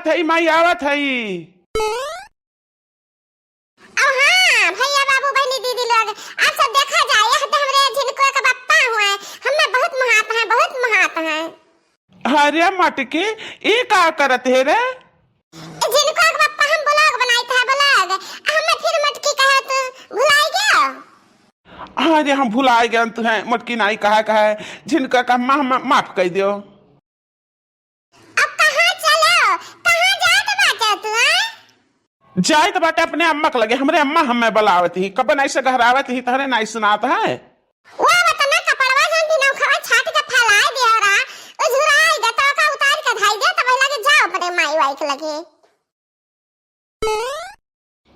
आवत है माई आवत है। हाँ भैया बाबू बहनी दीदी लोग आप सब देखा जाए यहाँ पे हमरे झिनकुआ का पप्पा हुआ है, हमें बहुत महात है, बहुत महात है। अरे मटके ये का करत है रे? झिनकुआ का पप्पा हम ब्लॉग बनाई था, ब्लॉग हमें फिर मटकी कहा तो भुलाई गया। अरे हम भुला गए तू है मटकी नाई कहा है झिनका का माफ कर दियो। अब कहाँ चलो, कहाँ जात बाटे तू? जाए तो बाटे अपने अम्मा के लगे, हमरे अम्मा हमें बुलावत ही कब नहीं से घहरावत ही तहरे नहीं सुनात है। वो बतना कपड़वा जन दिनों खवा छाट के फैलाए दे रहा उझुराई दे तो का उतार के धाई दे तब लगे जाओ अपने माई वाई के लगे।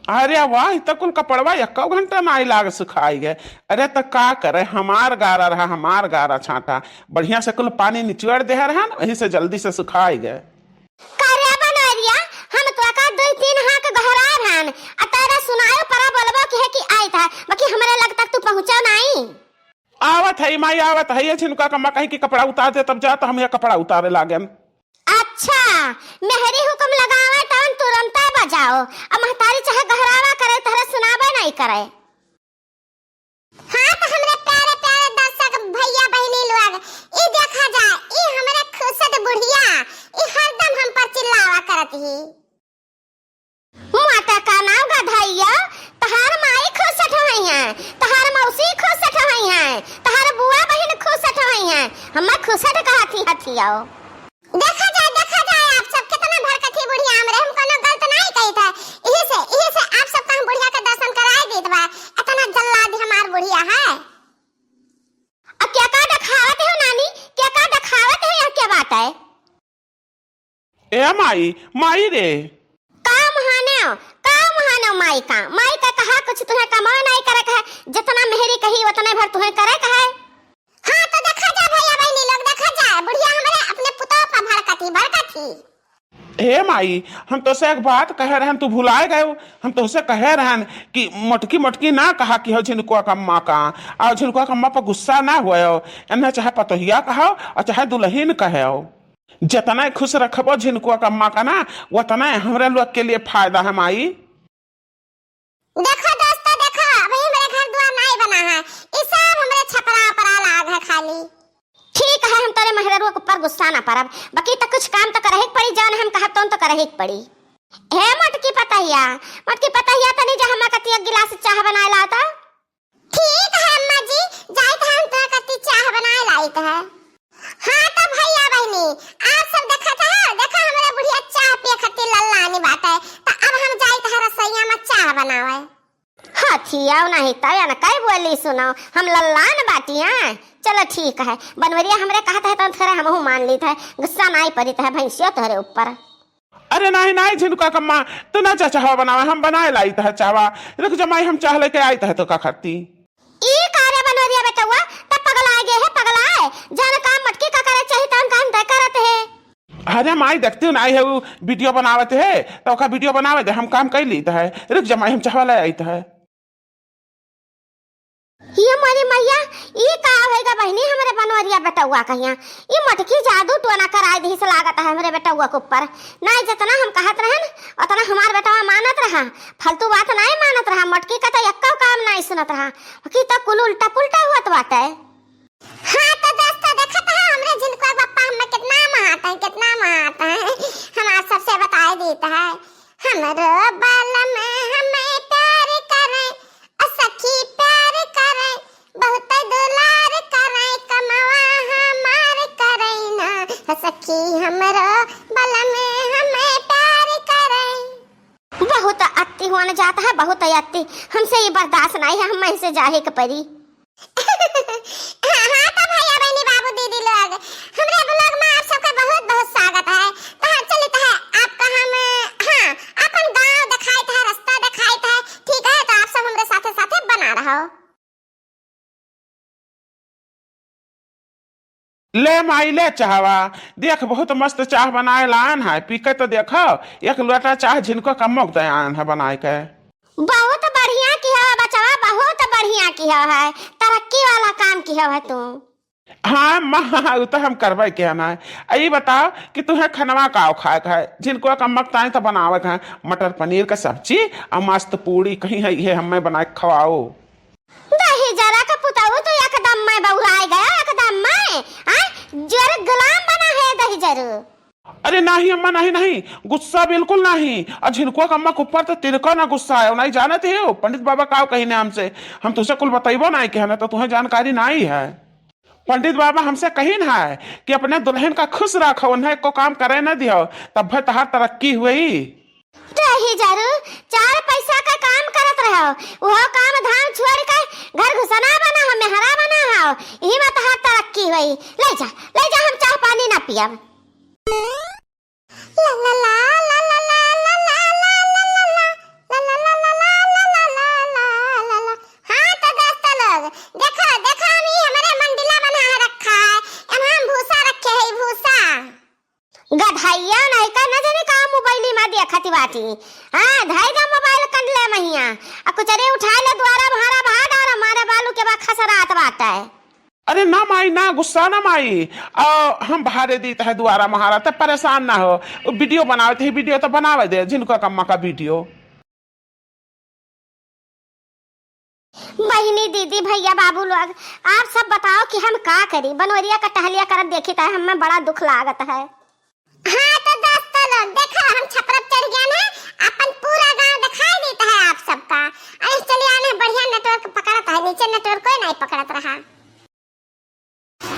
अरे वाह तक कुल कपड़वा एक घंटा नाई लाग सुखाई गए। अरे तो का करे हमार गारा रहा, हमार गारा छाटा बढ़िया से कुल पानी निचोड़ दे रहा ना वही से जल्दी से सुखाई गए। करे बनरिया हम तो का दो तीन हाथ गहरा रहन अतारा सुनायो परा बोलबो कि है कि आई था बाकी हमरे लग तक तू पहुंचा नहीं। आवत है माई आवत है ये झिनका का कहीं की कपड़ा उतार दे तब जा तो हम ये कपड़ा उतारे लागन। अच्छा मेहरी हुक्म लगावे तन तुरंत बजाओ, अब महतारी चाहे गहरावा करे तहरे सुनावे नहीं करे। हाँ तो हमरे प्यारे प्यारे दर्शक भैया बहनी लोग ई देखा जाए ई हमरे खुशद बुढ़िया ई हरदम हम पर चिल्लावा करत ही। माता का नाम गधाइया तहार माई खुशट होई है, तहार मौसी खुशट होई है, तहार बुआ बहन खुशट होई है, हम खुशट कहती हथियाओ। देखा जाए आप सब कितना भरकथी बुढ़िया हमरे हम कोनो गलत नहीं कही था, इही से आप सब का हम बुढ़िया का दर्शन कराए देत बा। इतना जल्लाद हमार बुढ़िया है। अब क्या का दिखावत है नानी, क्या का दिखावत है, यह क्या बात है? ए माई रे माई का कहा कुछ तुम्हें कमा नहीं करे है, जितना मेहरी कही उतने भर तुम्हें करे है। हाँ तो देखा जा भैया बहनी लोग देखा जा बुढ़िया हमारे अपने पुतों पर भड़कती। हे माई हम तो से एक बात कह रहे हैं तू भुलाए गए। हम तो से कह रहे हैं कि मटकी मटकी ना कहा कि हो झिनकुआ का अम्मा का और झिनकुआ का अम्मा पर गुस्सा ना हुए हो, चाहे पतोहिया कहो और चाहे दुल्हन कहे। जितना खुश रखबो झिनकुआ का अम्मा का ना उतना हमारे लोग के लिए फायदा है माई। देखो दोस्तों देखो अभी मेरे घर द्वार नहीं बना है, इस सब हमरे छपरा परा लाग है खाली। ठीक है हम तेरे महरेरुआ के ऊपर गुस्सा ना परब, बाकी तो कुछ काम तो करे ही पड़ी, जान हम कहत तो करे ही पड़ी। हे मटकी पतहिया तनी जा हमरा कती एक गिलास चाह बनाए लाता। ठीक है अम्मा जी जाइत है हम तोरा कती चाह बनाए लाइत है। हां तो भैया बहनी आप सब देखत है, देखा हमरा बुढ़िया चाह पिए खातिर लल्लानी बाटे, तो अब हम जाइत है रसोईया में चाह बनावे। हाथियाओ नहीं तया न कई बोली सुनो हम लल्लान बाटिया। चलो ठीक है बनवरिया हमरे कहत है तो थोड़ा हमहू मान ली था, गुस्सा नहीं पड़ी है भैंसियो तोरे ऊपर। अरे नहीं झिनका कम्मा तू ना चाह बनावे हम बनाए लाई था चावा रुक जमाई हम चाह लेके आई था तो का खाती ई कार्य बनवरिया बेटवा तब पगला गए है पगलाए जाने काम मटकी का करे चाहिए तो हम काम तय करत है। अरे माई देखती नहीं है वो वीडियो बनावत है तो का वीडियो बनावे दे हम काम कर ली है रुक जमाई हम चाह ले आई था। ये मारी मैया ये का होएगा बहनी हमरे बनवरिया बेटवा कहिया ये मटकी जादू टोना कराई दी से लागत है हमरे बेटवा के ऊपर। नहीं जितना हम कहत रहन उतना हमार बेटवा मानत रहा, फालतू बात नहीं मानत रहा, मटकी का तो एक्का काम नहीं सुनत रहा कि तो कुल उल्टा पुल्टा हुआ बाटे। हां तो दोस्तों देखत है हमरे झिनकुआ पप्पा हमें कितना महात है हमार सबसे बताए देता है। हमरो बाल में हमें प्यार करे सखी प्यार करे बहुत दुलार करे कमवा हमार करे ना सखी हमरो बल में हमें प्यार करे। बहुत अति होने जाता है, बहुत अति हमसे ये बर्दाश्त नहीं है, हम से जाहे के परी। हाँ तो भैया बहनी बाबू दीदी लोग हमरे ब्लॉग में आप सबका बहुत बहुत स्वागत है। तो चलते है आपका हम हाँ अपन गांव दिखाई था, रास्ता दिखाई था, ठीक है तो आप सब हमरे साथे साथे बना रहो। ले माई ले चाहवा देख बहुत मस्त चाह बनाए लान है पी के तो देखो एक लोटा चाह झिनको कम दयान है बनाए के। बहुत बढ़िया किया बचवा, बहुत बढ़िया किया है, तरक्की वाला काम किया है तू। हाँ माँ वो तो हम करबे के ना है। ये बताओ कि तुम्हें खनवा का खाए का है जिनको कमक ताए तो बनावे का है मटर पनीर का सब्जी और मस्त पूड़ी कहीं है ये हमें बना के खवाओ। दही जरा का पुताऊ तो एकदम मैं बउराई गया एकदम मैं जर गुलाम बना है दही जरू। अरे नहीं अम्मा नहीं नहीं गुस्सा बिल्कुल नहीं। और झिनको अम्मा के ऊपर तो तिनका ना गुस्सा है नहीं जानते हो पंडित बाबा का कही ने हमसे हम तुझसे कुल बताइबो नहीं के है ना तो तुम्हें जानकारी नहीं है। पंडित बाबा हमसे कही ना है कि अपने दुल्हन का खुश रखो उन्हें को काम करे न दियो तब भर तहार तरक्की हुई। दही जरू 4 पैसा का काम करत रहो वो काम धाम छोड़ के घर घुसना बना हमें हरा बना हो यही में तहार तरक्की हुई। ले जा हम चाय पानी ना पियब। ला ला ला ला ला ला ला ला ला ला ला ला ला ला ला। हाँ तो दोस्त लोग देखो हम हमारे मंडला बना रखा है हम भूसा रखे है भूसा गधैया नहीं का न जाने का मोबाइल में देखती बाटी। हां धाइगा मोबाइल कंडले महिया आ कुछ अरे उठा ले द्वारा भाड़ा भाड़ और हमारे बालू के बा खसरात बाटा है। अरे ना माई ना गुस्सा ना माई हम भाड़े दी है दोबारा महारा तब परेशान ना हो वीडियो बनावे थे वीडियो तो बनावे दे जिनको कम्मा का वीडियो। बहनी दीदी भैया बाबू लोग आप सब बताओ कि हम का करी बनवरिया का टहलिया कर देखी था हमें बड़ा दुख लागत है। हाँ तो दोस्तों लोग देखो हम छपरप चढ़ गया ना अपन पूरा गांव दिखाई देता है आप सबका। अरे चलिए आने बढ़िया नेटवर्क पकड़ता है नीचे नेटवर्क कोई नहीं पकड़त रहा।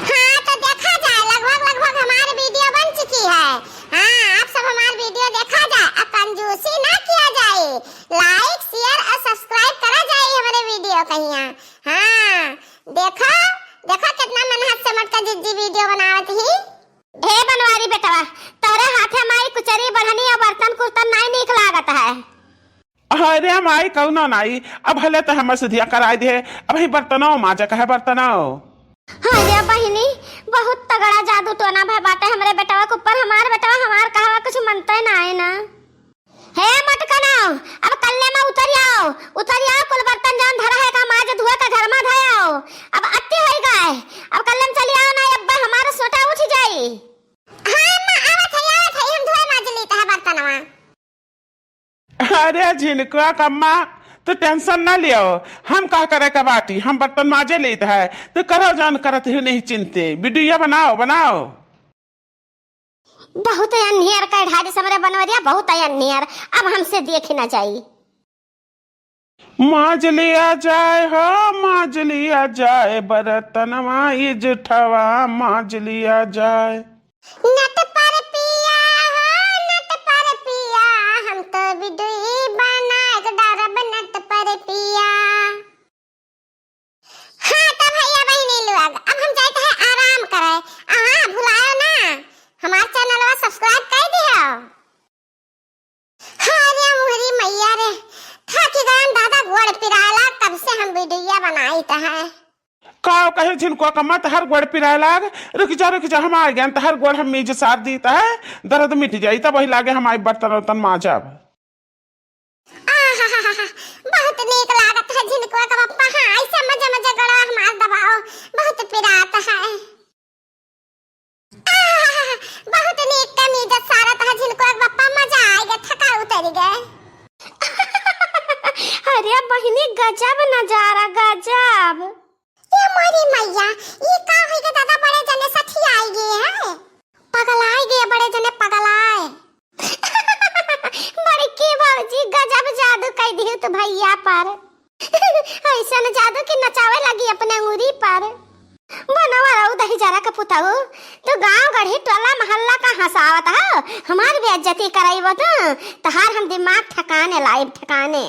हाँ तो देखा जाए लगभग हमारी वीडियो बन चुकी है। हाँ आप सब हमारी वीडियो देखा जाए और कंजूसी ना किया जाए लाइक शेयर और सब्सक्राइब करा जाए हमारे वीडियो कहिया। हाँ देखो कितना मेहनत से मटका जिद्दी वीडियो बनावत ही। हे बनवारी बेटवा तोरे हाथे माई कुचरी बढ़नी और बर्तन कुर्तन नहीं निक लागत है। अरे माई कौनो नहीं अब हले तो हम सीधिया कराई दे अब ही बर्तनों माजा का है बर्तनों। अरे बहिनी बहुत तगड़ा जादू टोना भाई बाटे हमरे बेटवा के ऊपर हमार बेटवा हमार कहवा कुछ मनते ना है ना। हे मटकनाओ अब कल्ले में उतर आओ कुल बर्तन जान धरा है का माज धुआ का घर में धाओ अब अत्ती होई गए अब कल्ले में चली आओ ना अब्बा हमारा सोटा उठ जाई। हां अम्मा आवत है हम धोए माज लेता है बर्तनवा। अरे झिनको कम्मा तो टेंशन ना लियो हम का करे का बाटी हम बर्तन माजे लेते है तो करो जान करत ही नहीं चिंते वीडियो बनाओ। बहुत अन्हेर का ढाडी समरे बनवरिया बहुत अन्हेर अब हमसे देख ना जाई। माज लिया जाए बर्तन माई जुठवा माज लिया जाए। नट पर पिया हम तो वीडियो बनाए डरब नट पर पिया। हाँ तो भैया बहनी लोग अब हम जाते हैं आराम करे। भुलाओ ना हमारे चैनल को सब्सक्राइब कर दियो। हाँ रे मुहरी मैया रे थक गए दादा गोड़ पिराला तब से हम वीडियो बनाई त है। काव कहे जिनको कमत हर गोड़ पिराए लाग रुक जा हम आ गए हर गोड़ हम मीज साथ दीता है दर्द मिट जाई तब वही लागे हमारी बर्तन माजब। बहुत नीक लागत है जिनको का पप्पा। हाँ ऐसे मजे गड़ा हमार दबाओ बहुत पिराता है। बहुत नीक कमीज सारा था जिनको पप्पा मजा आएगा थका उतर गए। अरे बहिनी गजब नजारा गजब। ये मोरी मैया ये का होइगे दादा बड़े जने सठी आई गए है पगलाए गए बड़े जने पगलाए। बड़ी की भौजी गजब जादू कर दी तो भैया पर ऐसा न जादू की नचावे लगी अपने उंगली पर। बनवा रहा दही जरा का पुताऊ तो गांव गढ़ी टोला मोहल्ला का हंसावत है हमारी बेइज्जती कराई वो तो तहार हम दिमाग ठिकाने लाइब ठिकाने।